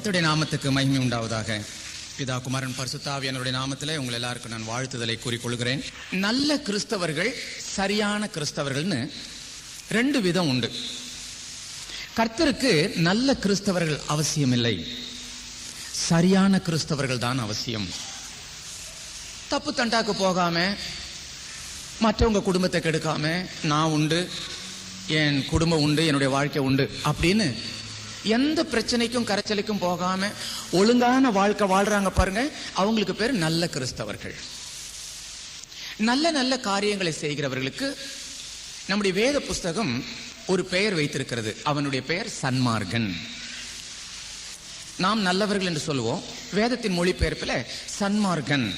கர்த்தருடைய நாமத்துக்கு மகிமை உண்டாவதாக. பிதா குமாரன் பரிசுத்த ஆவியானவருடைய நாமத்திலே உங்கள் எல்லாருக்கும் நான் வாழ்த்துதலை கூறிக்கொள்கிறேன். நல்ல கிறிஸ்தவர்கள், சரியான கிறிஸ்தவர்கள்னு ரெண்டு விதம் உண்டு. கர்த்தருக்கு நல்ல கிறிஸ்தவர்கள் அவசியமில்லை, சரியான கிறிஸ்தவர்கள் தான் அவசியம். தப்பு தண்டாக்கு போகாம, மற்றவங்க குடும்பத்தை கெடுக்காம, நான் உண்டு, என் குடும்பம் உண்டு, என்னுடைய வாழ்க்கை உண்டு அப்படின்னு எந்த பிரச்சனைக்கும் கரைச்சலுக்கும் போகாம ஒழுங்கான வாழ்க்கை வாழ்றாங்க பாருங்க, அவங்களுக்கு பேர் நல்ல கிறிஸ்தவர்கள். நல்ல நல்ல காரியங்களை செய்கிறவர்களுக்கு நம்முடைய வேத புஸ்தகம் ஒரு பெயர் வைத்திருக்கிறது. அவனுடைய பெயர் சன்மார்கன். நாம் நல்லவர்கள் என்று சொல்லுவோம், வேதத்தின் மொழிபெயர்ப்பில் சன்மார்கன்.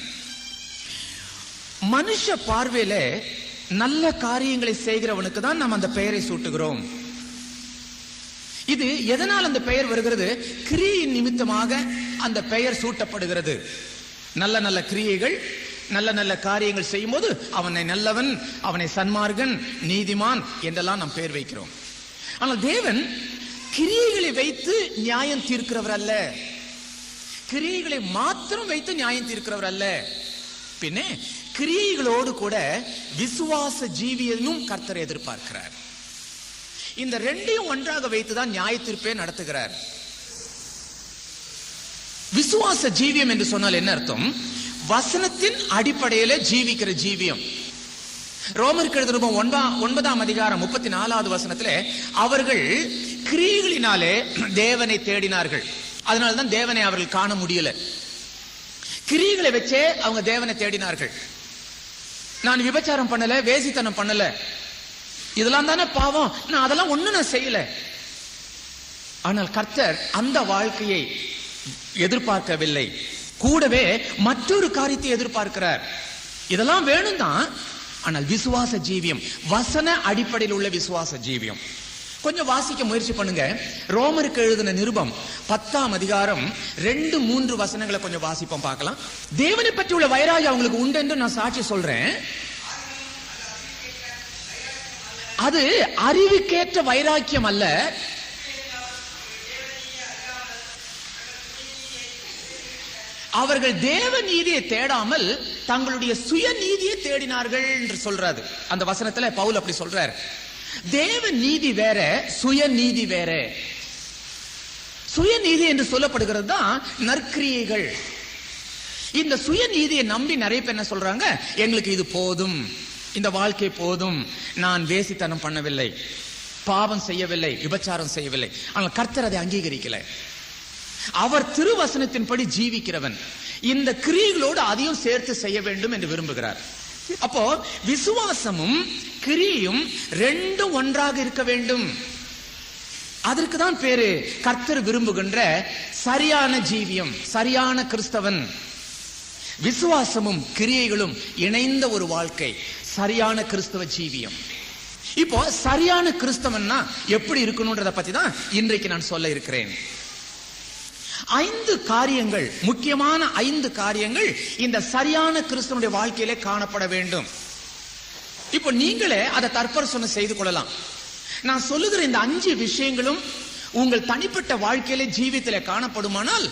மனுஷ பார்வையில நல்ல காரியங்களை செய்கிறவனுக்கு தான் நாம் அந்த பெயரை சூட்டுகிறோம். இது எதனால் அந்த பெயர் வருகிறது? கிரியின் நிமித்தமாக அந்த பெயர் சூட்டப்படுகிறது. நல்ல நல்ல கிரியைகள், நல்ல நல்ல காரியங்கள் செய்யும் போது அவனை நல்லவன், அவனை சன்மார்கன், நீதிமான் என்றெல்லாம் நாம் பெயர் வைக்கிறோம். ஆனால் தேவன் கிரியைகளை வைத்து நியாயம் தீர்க்கிறவர் அல்ல, கிரியைகளை மாத்திரம் வைத்து நியாயம் தீர்க்கிறவர் அல்ல. பின்னே கிரியைகளோடு கூட விசுவாச ஜீவியனும் கர்த்தர் எதிர்பார்க்கிறார். இந்த ரெண்டையும் ஒன்றாக வைத்துதான் நியாய தீர்ப்பை நடத்துகிறார். விசுவாச ஜீவியம் என்று சொன்னால் என்ன அர்த்தம்? வசனத்தின் அடிப்படையில ஜீவிக்கிற ஜீவியம். ரோமருக்கு எழுதின 9ஆம் அதிகாரம் 34வது வசனத்திலே அவர்கள் கிரியைகளினாலே தேவனை தேடினார்கள், அதனால்தான் தேவனை அவர்கள் காண முடியல. கிரியைகளை வச்சே அவங்க தேவனை தேடினார்கள். நான் விபச்சாரம் பண்ணல, வேசித்தனம் பண்ணல, இதெல்லாம் தானே பாவம், நான் அதெல்லாம் ஒண்ணும் செய்யல. ஆனால் கர்த்தர் அந்த வாழ்க்கையை எதிர்பார்க்கவில்லை, கூடவே மற்றொரு காரியத்தை எதிர்பார்க்கிறார். இதெல்லாம் வேணும் தான், ஆனால் விசுவாச ஜீவியம், வசன அடிப்படையில் உள்ள விசுவாச ஜீவியம். கொஞ்சம் வாசிக்க முயற்சி பண்ணுங்க. ரோமருக்கு எழுதின நிருபம் 10ஆம் அதிகாரம் 2-3 வசனங்களை கொஞ்சம் வாசிப்போம், பார்க்கலாம். தேவனை பற்றி உள்ள வைராகியம் அவங்களுக்கு உண்டு என்று நான் சாட்சி சொல்றேன். அது அறிவுக்கேற்ற வைராக்கியம் அல்ல, அவர்கள் தேவ நீதியை தேடாமல் தங்களுடைய சுய நீதியை தேடினார்கள் என்று சொல்றாரு. அந்த வசனத்துல பவுல் அப்படி சொல்றார். தேவ நீதி வேற, சுய நீதி வேற. சுய நீதி என்று சொல்லப்படுகிறது தான் நற்கிரியைகள். இந்த சுய நீதியை நம்பி நிறைய பேர் என்ன சொல்றாங்க? எங்களுக்கு இது போதும், இந்த வாழ்க்கை போதும், நான் வேசித்தனம் பண்ணவில்லை, பாவம் செய்யவில்லை, விபச்சாரம் செய்யவில்லை. ஆனால் கர்த்தர் அதை அங்கீகரிக்கல. அவர் திருவசனத்தின்படி ஜீவிக்கிறவன், இந்த கிரியைகளோடு அதையும் சேர்த்து செய்ய வேண்டும் என்று விரும்புகிறார். அப்போ விசுவாசமும் கிரியையும் ரெண்டும் ஒன்றாக இருக்க வேண்டும். அதற்கு தான் பேரு கர்த்தர் விரும்புகின்ற சரியான ஜீவியம், சரியான கிறிஸ்தவன். விசுவாசமும் கிரியைகளும் இணைந்த ஒரு வாழ்க்கை, சரியான கிறிஸ்தவ ஜீவியம். இப்போ சரியான கிறிஸ்தவன்னா எப்படி இருக்கணும்ன்றத பத்தி தான் இன்றைக்கு நான் சொல்ல இருக்கிறேன். 5 காரியங்கள், முக்கியமான 5 காரியங்கள் இந்த சரியான கிறிஸ்தவனுடைய வாழ்க்கையிலே காணப்பட வேண்டும். இப்போ நீங்களே அதை தற்பரிசோதனை செய்து கொள்ளலாம். நான் சொல்லுகிற இந்த 5 விஷயங்களும் உங்கள் தனிப்பட்ட வாழ்க்கையிலே ஜீவியத்திலே காணப்படுமானால்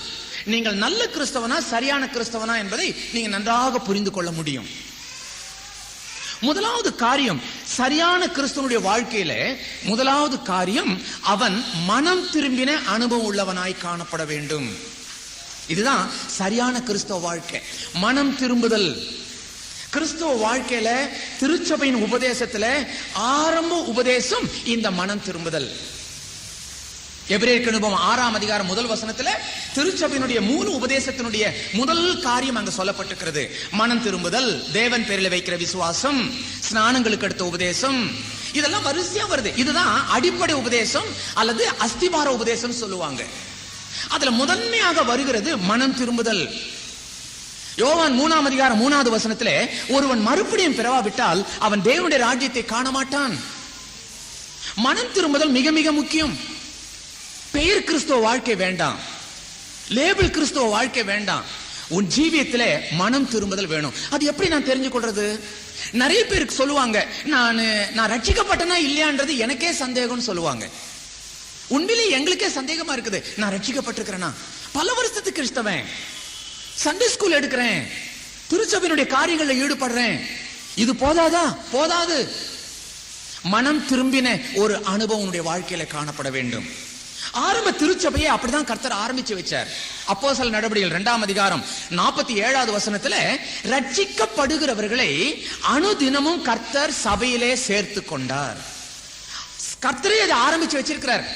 நீங்கள் நல்ல கிறிஸ்தவனா சரியான கிறிஸ்தவனா என்பதை நீங்க நன்றாக புரிந்து கொள்ள முடியும். முதலாவது காரியம், சரியான கிறிஸ்தவனுடைய வாழ்க்கையில முதலாவது காரியம், அவன் மனம் திரும்பின அனுபவம் உள்ளவனாய் காணப்பட வேண்டும். இதுதான் சரியான கிறிஸ்தவ வாழ்க்கை, மனம் திரும்புதல். கிறிஸ்தவ வாழ்க்கையில திருச்சபையின் உபதேசத்துல ஆரம்ப உபதேசம் இந்த மனம் திரும்புதல். எபிரேயருக்கு நிருபம் 6ஆம் அதிகாரம் 1 வசனத்துல திருச்சபையினுடைய 3 உபதேசத்தினுடைய முதல் காரியம் அங்கு சொல்லப்பட்டிருக்கிறது. மனம் திரும்புதல், தேவன் பேரில் வைக்கிற விசுவாசம், ஸ்நானங்களுக்கு அடுத்த உபதேசம், இதெல்லாம் வரிசையா வருது. இதுதான் அடிப்படை உபதேசம் அல்லது அஸ்திபார உபதேசம் சொல்லுவாங்க. அதுல முதன்மையாக வருகிறது மனம் திரும்புதல். யோவான் 3ஆம் அதிகாரம் 3வது வசனத்திலே ஒருவன் மறுபடியும் பிறவாவிட்டால் அவன் தேவனுடைய ராஜ்யத்தை காண மாட்டான். மனம் திரும்புதல் மிக மிக முக்கியம். பெயர் கிறிஸ்தவ வாழ்க்கை வேண்டாம், லேபிள் கிறிஸ்தவ வாழ்க்கை வேண்டாம். உன் ஜீவியத்திலே மனம் திரும்புதல் வேணும். அது எப்படி நான் தெரிஞ்சு கொள்றது? நிறைய பேருக்கு சொல்லுவாங்க, நான் ரட்சிக்கப்பட்டனா இல்லையான்றது எனக்கே சந்தேகம்னு சொல்லுவாங்க. உண்மையிலே எங்களுக்கே சந்தேகமா இருக்குது, நான் ரட்சிக்கப்பட்டிருக்கிறேனா? பல வருஷத்துக்கு கிறிஸ்தவன், சண்டே ஸ்கூல் எடுக்கிறேன், திருச்சபையினுடைய காரியங்களில் ஈடுபடுறேன், இது போதாதா? போதாது. மனம் திரும்பின ஒரு அனுபவம் வாழ்க்கையில காணப்பட வேண்டும். ஆரம்ப திருச்சபையை அப்படிதான் கர்த்தர் ஆரம்பிச்சு வச்சார். அப்போஸ்தலர் நடவடிக்கைகள் 2ஆம் அதிகாரம் 47வது வசனத்துல, ரட்சிக்கப்படுகிறவர்களை அனுதினமும் கர்த்தர் சபையிலே சேர்த்து கொண்டார். கர்த்தரே அதை ஆரம்பிச்சு வச்சிருக்கிறார்.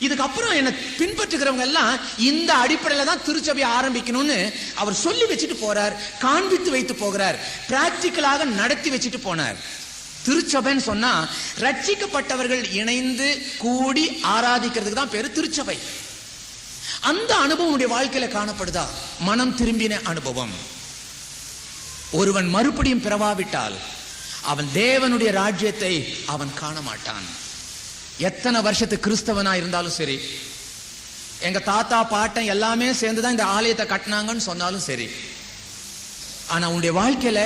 இதுக்கப்புறம் என்ன பின்பற்றுகிறவங்க எல்லாம் இந்த அடிப்படையில தான் திருச்சபையை ஆரம்பிக்கணும்னு அவர் சொல்லி வச்சுட்டு போறார், காண்பித்து வைத்து போகிறார், பிராக்டிக்கலாக நடத்தி வச்சுட்டு போனார். திருச்சபைன்னு சொன்னா ரட்சிக்கப்பட்டவர்கள் இணைந்து கூடி ஆராதிக்கிறதுக்கு தான் பேரு திருச்சபை. அந்த அனுபவம் வாழ்க்கையில காணப்படுதா? மனம் திரும்பின அனுபவம். ஒருவன் மறுபடியும் பிறவாவிட்டால் அவன் தேவனுடைய ராஜ்யத்தை அவன் காண மாட்டான். எத்தனை வருஷத்து கிறிஸ்தவனா இருந்தாலும் சரி, எங்க தாத்தா பாட்டன் எல்லாமே சேர்ந்துதான் இந்த ஆலயத்தை கட்டினாங்கன்னு சொன்னாலும் சரி, ஆனா உன்னுடைய வாழ்க்கையில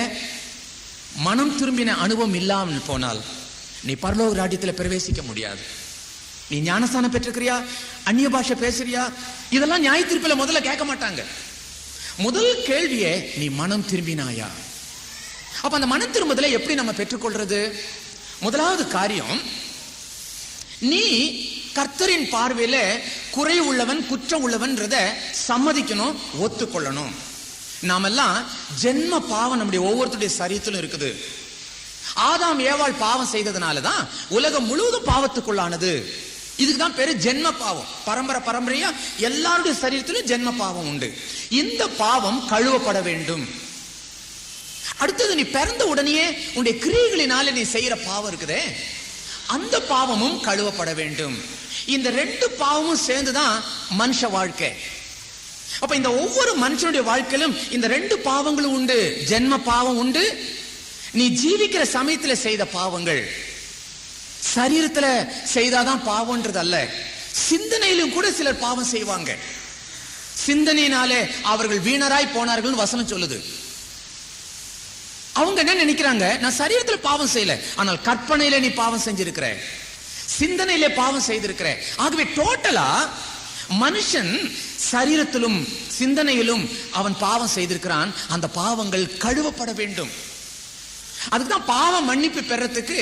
மனம் திரும்பின அனுபவம் இல்லாமல் போனால் நீ பரலோக ராஜ்யத்தில் பிரவேசிக்க முடியாது. நீ ஞானஸ்தானம் பெற்றிருக்கிறியா, அந்நிய பாஷை பேசுறியா, இதெல்லாம் நியாய தீர்ப்பில் முதல்ல கேட்க மாட்டாங்க. முதல் கேள்வியே நீ மனம் திரும்பினாயா? அப்ப அந்த மனம் திரும்புதலை எப்படி நம்ம பெற்றுக்கொள்றது? முதலாவது காரியம், நீ கர்த்தரின் பார்வையில குறை உள்ளவன், குற்றம் உள்ளவன்றத சம்மதிக்கணும், ஒத்துக்கொள்ளணும். நாமெல்லாம் ஜென்ம பாவம் நம்முடைய ஒவ்வொருத்தருடைய சரீரத்திலும் இருக்குது. ஆதாம் ஏவாள் பாவம் செய்ததுனாலதான் உலகம் முழுவதும் பாவத்துக்குள்ளானது. இதுக்குதான் பேரு ஜென்ம பாவம். பரம்பரையா எல்லாருடைய சரீரத்திலும் ஜென்ம பாவம் உண்டு. இந்த பாவம் கழுவப்பட வேண்டும். அடுத்தது, நீ பிறந்த உடனே உன்னுடைய கிரியைகளினால நீ செய்யற பாவம் இருக்குதே, அந்த பாவமும் கழுவப்பட வேண்டும். இந்த ரெண்டு பாவமும் சேர்ந்துதான் மனுஷ வாழ்க்கை. அப்ப இந்த ஒவ்வொரு மனுஷனுடைய வாழ்க்கையிலும் இந்த ரெண்டு பாவங்களும் உண்டு. ஜென்ம பாவம் உண்டு, நீ ஜீவிக்கிற சமயத்துல செய்த பாவங்கள். சரீரத்துல செய்தாதான் பாவம்ன்றது அல்ல, சிந்தனையிலும் கூட சிலர் பாவம் செய்வாங்க. சிந்தனையினாலே அவர்கள் வீணராய் போனார்கள் வசனம் சொல்லுது. அவங்க என்ன நினைக்கிறாங்க, நான் சரீரத்துல பாவம் செய்யல, ஆனால் கற்பனையில நீ பாவம் செஞ்சிருக்கிற, சிந்தனையிலே பாவம் செய்திருக்கிற. ஆகவே டோட்டலா மனுஷன் சரீரத்திலும் சிந்தனையிலும் அவன் பாவம் செய்திருக்கிறான். அந்த பாவங்கள் கழுவப்பட வேண்டும். அதுக்குதான் பாவம் மன்னிப்பு பெறத்துக்கு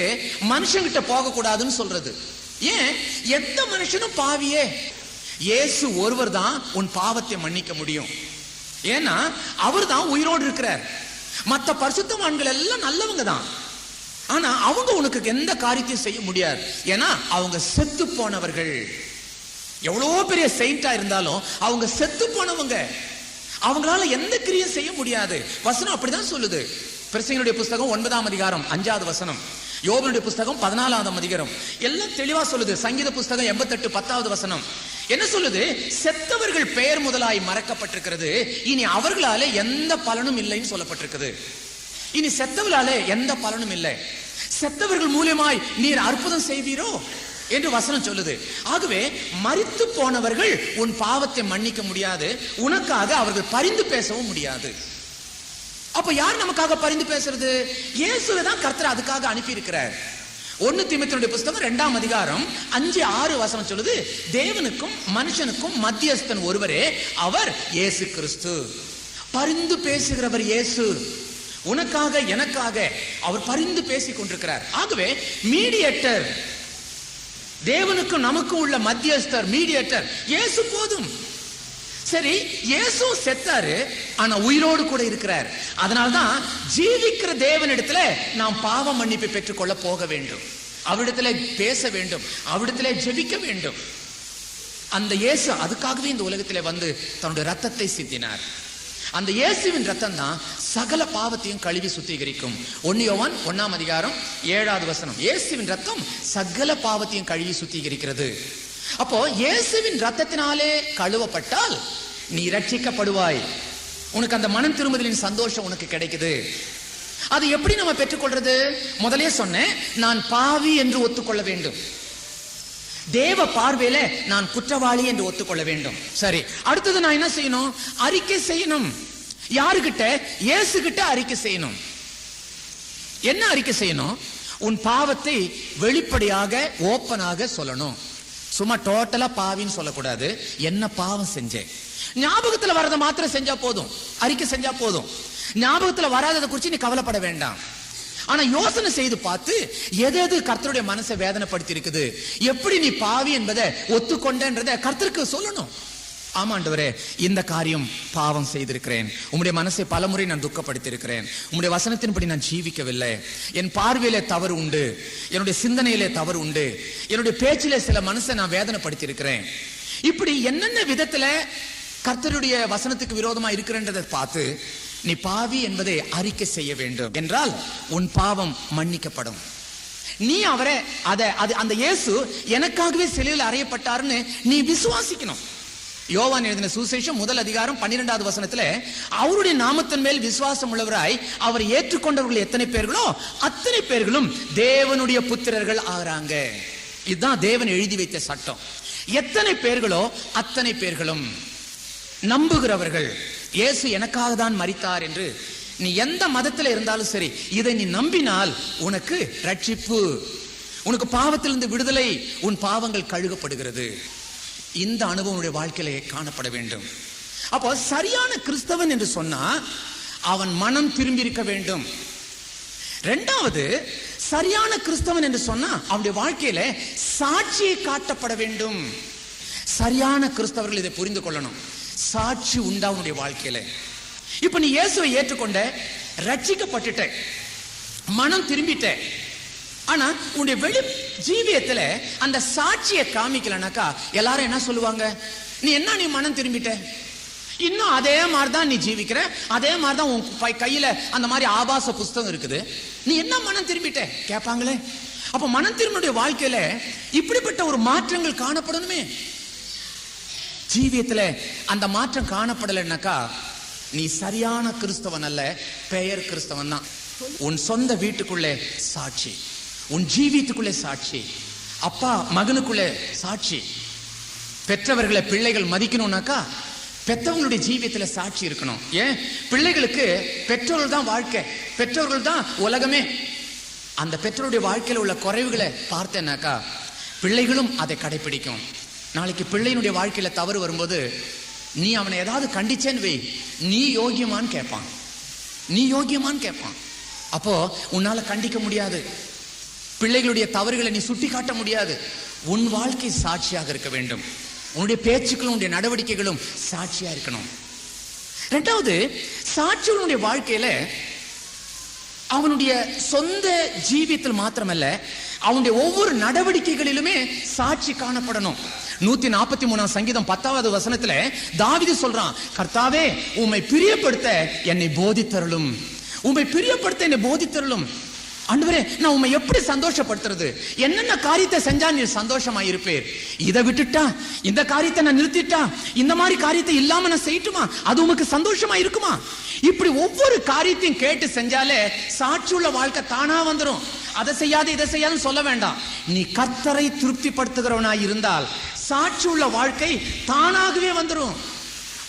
மனுஷங்கிட்ட போக கூடாதுன்னு சொல்றது. ஏன்? எந்த மனுஷனும் பாவியே, இயேசு ஒருவர் தான் உன் பாவத்தை மன்னிக்க முடியும். ஏன்னா அவர் தான் உயிரோடு இருக்கிறார். மற்ற பரிசுத்தவான்கள் எல்லாம் நல்லவங்க தான், ஆனா அவங்க உனக்கு எந்த காரியத்தையும் செய்ய முடியாது. ஏன்னா அவங்க செத்து போனவர்கள். எவ்வளவு பெரிய செயிண்டா இருந்தாலும் அவங்க செத்து போனவங்க, அவங்களால எந்த கிரியும் செய்ய முடியாது. வசனம் அப்படிதான் சொல்லுது. பிரசங்கினுடைய புஸ்தகம் 9ஆம் அதிகாரம் 5வது வசனம், யோபனுடைய புஸ்தகம் 14ஆம் அதிகாரம் எல்லாம் தெளிவா சொல்லுது. சங்கீத புஸ்தகம் 88 10வது வசனம் என்ன சொல்லுது? செத்தவர்கள் பெயர் முதலாய் மறக்கப்பட்டிருக்கிறது, இனி அவர்களால எந்த பலனும் இல்லைன்னு சொல்லப்பட்டிருக்குது. இனி செத்தவர்களால எந்த பலனும் இல்லை, செத்தவர்கள் மூலமாய் நீர் அற்புதம் செய்வீரோ என்று வசனம் சொல்லுது. ஆகவே மரித்து போனவர்கள் உன் பாவத்தை மன்னிக்க முடியாது, உனக்காக அவர்கள் பரிந்து பேசவும் முடியாது. அப்ப யார் நமக்காக பரிந்து பேசுறது? இயேசுவை தான் கர்த்தர் அதுக்காக அனுப்பி இருக்கிறார். 1 தீமோத்தேயுடைய புஸ்தகம் 2ஆம் அதிகாரம் 5-6 வசனம் சொல்லுது, தேவனுக்கும் மனுஷனுக்கும் மத்தியஸ்தன் ஒருவரே, அவர் இயேசு கிறிஸ்து. பரிந்து பேசுகிறவர் இயேசு. உனக்காக எனக்காக அவர் பரிந்து பேசிக் கொண்டிருக்கிறார். ஆகவே மீடியேட்டர், தேவனுக்கும் நமக்கும் உள்ள மத்தியஸ்தர், மீடியேட்டர் இயேசு போதும். சரி, இயேசு செத்தாரு, ஆனா உயிரோடு கூட இருக்கிறார். அதனால்தான் ஜீவிக்கிற தேவனிடத்துல நாம் பாவ மன்னிப்பை பெற்றுக்கொள்ள போக வேண்டும், அவரிடத்துல பேச வேண்டும், அவரிடத்துல ஜெபிக்க வேண்டும். அந்த இயேசு அதுக்காகவே இந்த உலகத்திலே வந்து தன்னுடைய ரத்தத்தை சிந்தினார். அந்த இயேசுவின் ரத்தம் தான் சகல பாவத்தையும் கழுவி சுத்திகரிக்கும். 1 யோவான் 1ஆம் அதிகாரம் 7வது வசனம், இயேசுவின் ரத்தம் சகல பாவத்தையும் கழுவி சுத்திகரிக்கிறது. அப்போ இயேசுவின் ரத்தத்தினாலே கழுவப்பட்டால் நீ ரட்சிக்கப்படுவாய். உனக்கு அந்த மனம் திரும்புதலின் சந்தோஷம் உனக்கு கிடைக்குது. அது எப்படி நம்ம பெற்றுக்கொள்றது? முதலே சொன்னேன், நான் பாவி என்று ஒத்துக்கொள்ள வேண்டும். தேவ பார்வையில நான் குற்றவாளி என்று ஒத்துக்கொள்ள வேண்டும். சரி, அடுத்தது நான் என்ன செய்யணும்? அறிக்கை செய்யணும். யாருகிட்ட? இயேசு கிட்ட அறிக்கை செய்யணும். என்ன அறிக்கை செய்யணும்? உன் பாவத்தை வெளிப்படையாக ஓப்பனாக சொல்லணும். சும்மா டோட்டலா பாவின்னு சொல்லக்கூடாது. என்ன பாவம் செஞ்சேன், ஞாபகத்துல வரத மாத்திரம் செஞ்சா போதும், அறிக்கை செஞ்சா போதும். ஞாபகத்துல வராததை குறிச்சு நீ கவலைப்பட வேண்டாம். ஆனா யோசனை செய்து பார்த்து எது எது கர்த்தருடைய மனசை வேதனைப்படுத்தி இருக்குது, எப்படி நீ பாவி என்பதை ஒத்துக்கொண்டன்றதை கர்த்தருக்கு சொல்லணும். ஆமாண்டவரே, இந்த காரியம் பாவம் செய்திருக்கிறேன், உம்முடைய மனசை பலமுறை நான் துக்கப்படுத்தி இருக்கிறேன், உம்முடைய வசனத்தின்படி நான் ஜீவிக்கவில்லை, என் பார்வையிலே தவறு உண்டு, என்னுடைய சிந்தனையிலே தவறு உண்டு, என்னுடைய பேச்சிலே சில மனசை நான் வேதனைப்படுத்தி இருக்கிறேன். இப்படி என்னென்ன விதத்துல கர்த்தருடைய வசனத்துக்கு விரோதமா இருக்கிறன்றதை பார்த்து நீ பாவி என்பதை அறிக்கை செய்ய வேண்டும் என்றால் உன் பாவம் மன்னிக்கப்படும். நீ அவரை அந்த இயேசு எனக்காகவே சிலுவையில் அறையப்பட்டாருன்னு நீ விசுவாசிக்கணும். யோவான் எழுதின சுவிசேஷம் 1 அதிகாரம் 12வது வசனத்துல அவருடைய நாமத்தின் மேல் விசுவாசம் உள்ளவராய் அவர் ஏற்றுக்கொண்டவர்கள் எத்தனை பேர்களோ அத்தனை பேர்களும் தேவனுடைய புத்திரர்கள் ஆகிறாங்க. இதுதான் தேவன் எழுதி வைத்த சட்டம். எத்தனை பேர்களோ அத்தனை பேர்களும் நம்புகிறவர்கள், இயேசு எனக்காக தான் மரித்தார் என்று நீ எந்த மதத்தில் இருந்தாலும் சரி, இதை நீ நம்பினால் உனக்கு ரட்சிப்பு, உனக்கு பாவத்திலிருந்து விடுதலை, உன் பாவங்கள் கழுகப்படுகிறது. இந்த அனுபவம் வாழ்க்கையிலே காணப்பட வேண்டும். அப்போ சரியான கிறிஸ்தவன் என்று சொன்னா அவன் மனம் திரும்பி இருக்க வேண்டும். இரண்டாவது, சரியான கிறிஸ்தவன் என்று சொன்னா அவனுடைய வாழ்க்கையில சாட்சியை காட்டப்பட வேண்டும். சரியான கிறிஸ்தவர்கள் இதை புரிந்து கொள்ளணும். சாட்சி உண்டா உன்னுடைய வாழ்க்கையில. இப்ப நீ இயேசுவை ஏற்றுக்கொண்ட, ரட்சிக்கப்பட்டுட்ட, மனம் திரும்பிட்ட, ஆனா உன்னுடைய வெளி ஜீவியத்துல அந்த சாட்சியை காமிக்கலனாக்கா எல்லாரும் என்ன சொல்லுவாங்க? நீ மனம் திரும்பிட்ட, இன்னும் அதே மாதிரிதான் நீ ஜீவிக்கிற, அதே மாதிரிதான் உன் கையில அந்த மாதிரி ஆபாச புஸ்தகம் இருக்குது, நீ என்ன மனம் திரும்பிட்ட கேட்பாங்களே. அப்ப மனம் திரும்பிய வாழ்க்கையில இப்படிப்பட்ட ஒரு மாற்றங்கள் காணப்படணுமே. ஜீவியத்துல அந்த மாற்றம் காணப்படலைன்னாக்கா நீ சரியான கிறிஸ்தவன் அல்ல, பெயர் கிறிஸ்தவன் தான். உன் சொந்த வீட்டுக்குள்ளே சாட்சி, உன் ஜீவியத்துக்குள்ளே சாட்சி, அப்பா மகனுக்குள்ளே சாட்சி. பெற்றவர்களை பிள்ளைகள் மதிக்கணும்னாக்கா பெற்றவங்களுடைய ஜீவியத்துல சாட்சி இருக்கணும். ஏன்? பிள்ளைகளுக்கு பெற்றோர்கள் தான் வாழ்க்கை, பெற்றோர்கள் தான் உலகமே. அந்த பெற்றோருடைய வாழ்க்கையில உள்ள குறைவுகளை பார்த்தேன்னாக்கா பிள்ளைகளும் அதை கடைபிடிக்கும். நாளைக்கு பிள்ளையினுடைய வாழ்க்கையில தவறு வரும்போது நீ அவனை ஏதாவது கண்டிச்சேன்னு வை, நீ யோகியமான்னு கேட்பான், நீ யோகியமான்னு கேட்பான். அப்போ உன்னால கண்டிக்க முடியாது, பிள்ளைகளுடைய தவறுகளை நீ சுட்டி காட்ட முடியாது. உன் வாழ்க்கை சாட்சியாக இருக்க வேண்டும். உன்னுடைய பேச்சுக்களும் உன்னுடைய நடவடிக்கைகளும் சாட்சியா இருக்கணும். இரண்டாவது, சாட்சிகளுடைய வாழ்க்கையில அவனுடைய சொந்த ஜீவியத்தில் மாத்திரமல்ல, அவனுடைய ஒவ்வொரு நடவடிக்கைகளிலுமே சாட்சி காணப்படணும். 143 சங்கீதம் 10வது வசனத்துல தாவீது சொல்றான், கர்த்தாவே உம்மை பிரியப்படுத்த என்னை போதித்தருளும், உம்மை பிரியப்படுத்த என்னை போதித்தருளும். ஆண்டவரே, நான் உம்மை எப்படி சந்தோஷப்படுத்துறது? என்னென்ன காரியத்தை செஞ்சா நீ சந்தோஷமா இருப்பீர்? இதை விட்டுட்டா, இந்த காரியத்தை நான் நிறுத்திட்டா, இந்த மாதிரி காரியத்தை இல்லாம நான் செய்யட்டுமா, அது உமக்கு சந்தோஷமா இருக்குமா? இப்படி ஒவ்வொரு காரியத்தையும் கேட்டு செஞ்சாலே சாட்சியுள்ள வாழ்க்கை தானா வந்துடும். அதை செய்யாது இதை செய்யாதுன்னு சொல்ல வேண்டாம். நீ கர்த்தரை திருப்திப்படுத்துகிறவனாய் இருந்தால் சாட்சியுள்ள வாழ்க்கை தானாகவே வந்துடும்.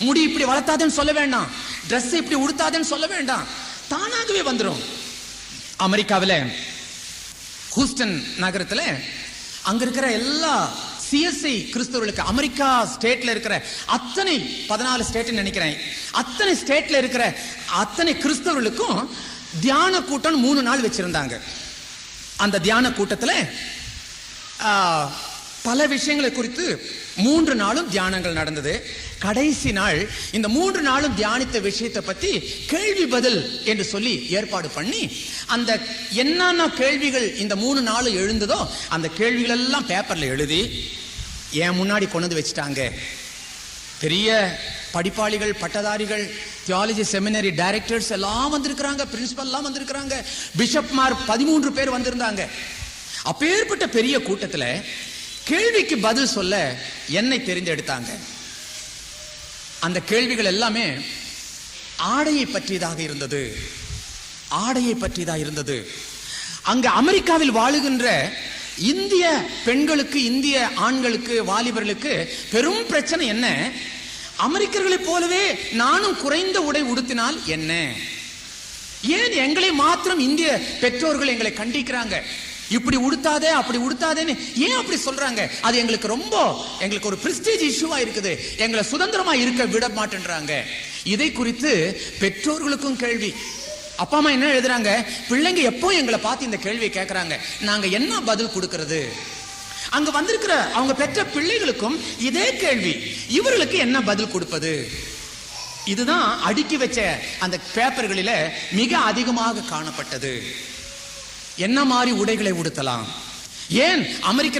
முடி இப்படி வளர்த்தாதேன்னு சொல்ல வேண்டாம், ட்ரெஸ் இப்படி உடுத்தாதேன்னு சொல்ல வேண்டாம், தானாகவே வந்துடும். அமெரிக்காவில் ஹூஸ்டன் நகரத்துல அங்க இருக்கிற எல்லா சிஎஸ்ஐ கிறிஸ்தவர்களுக்கு, அமெரிக்கா ஸ்டேட்ல இருக்கிற அத்தனை 14 ஸ்டேட் நினைக்கிறேன், அத்தனை ஸ்டேட்ல இருக்கிற அத்தனை கிறிஸ்தவர்களுக்கும் தியான கூட்டம் 3 நாள் வச்சிருந்தாங்க. அந்த தியான கூட்டத்துல பல விஷயங்களை குறித்து 3 நாளும் தியானங்கள் நடந்தது. கடைசி நாள் இந்த 3 நாளும் தியானித்த விஷயத்தை பத்தி கேள்வி பதில் என்று சொல்லி ஏற்பாடு பண்ணி, அந்த என்னென்ன கேள்விகள் இந்த 3 நாளும் எழுந்ததோ அந்த கேள்விகள் எல்லாம் பேப்பர்ல எழுதி என் முன்னாடி கொண்டு வச்சுட்டாங்க. பெரிய படிப்பாளிகள், பட்டதாரிகள், தியாலஜி செமினரி டைரக்டர்ஸ் எல்லாம் வந்திருக்கிறாங்க, பிரின்சிபல் எல்லாம் வந்திருக்கிறாங்க, பிஷப்மார் 13 பேர் வந்திருந்தாங்க. அப்பேற்பட்ட பெரிய கூட்டத்துல கேள்விக்கு பதில் சொல்ல என்னை தெரிந்தெடுத்தாங்க. அந்த கேள்விகள் எல்லாமே ஆடையை பற்றியதாக இருந்தது, ஆடையை பற்றியதாக இருந்தது. அங்க அமெரிக்காவில் வாழுகின்ற இந்திய பெண்களுக்கு, இந்திய ஆண்களுக்கு, வாலிபர்களுக்கு பெரும் பிரச்சனை என்ன? அமெரிக்கர்களைப் போலவே நானும் குறைந்த உடை உடுத்தினால் என்ன? ஏன் எங்களை மாத்திரம் இந்திய பெற்றோர்கள் எங்களை கண்டிக்கிறாங்க? இப்படி உடுத்தாதே அப்படி உடுத்தாதேன்னு ஏன் அப்படி சொல்றாங்க? அது எங்களுக்கு ஒரு பிரஸ்டீஜ் இஷ்யூவா இருக்குது. எங்களை சுதந்திரமா இருக்க விட மாட்டேன்றாங்க. இதை குறித்து பெற்றோர்களுக்கும் கேள்வி. அப்பா அம்மா என்ன எழுதுறாங்க? பிள்ளைங்க எப்போ எங்களை பார்த்து இந்த கேள்வியை கேட்கறாங்க, நாங்க என்ன பதில் கொடுக்கிறது? அங்க வந்திருக்கிற அவங்க பெற்ற பிள்ளைகளுக்கும் இதே கேள்வி, இவர்களுக்கு என்ன பதில் கொடுப்பது? இதுதான் அடுக்கி வச்ச அந்த பேப்பர்களில மிக அதிகமாக காணப்பட்டது. என்ன மாதிரி உடைகளை உடுத்தலாம்? ஏன் அமெரிக்க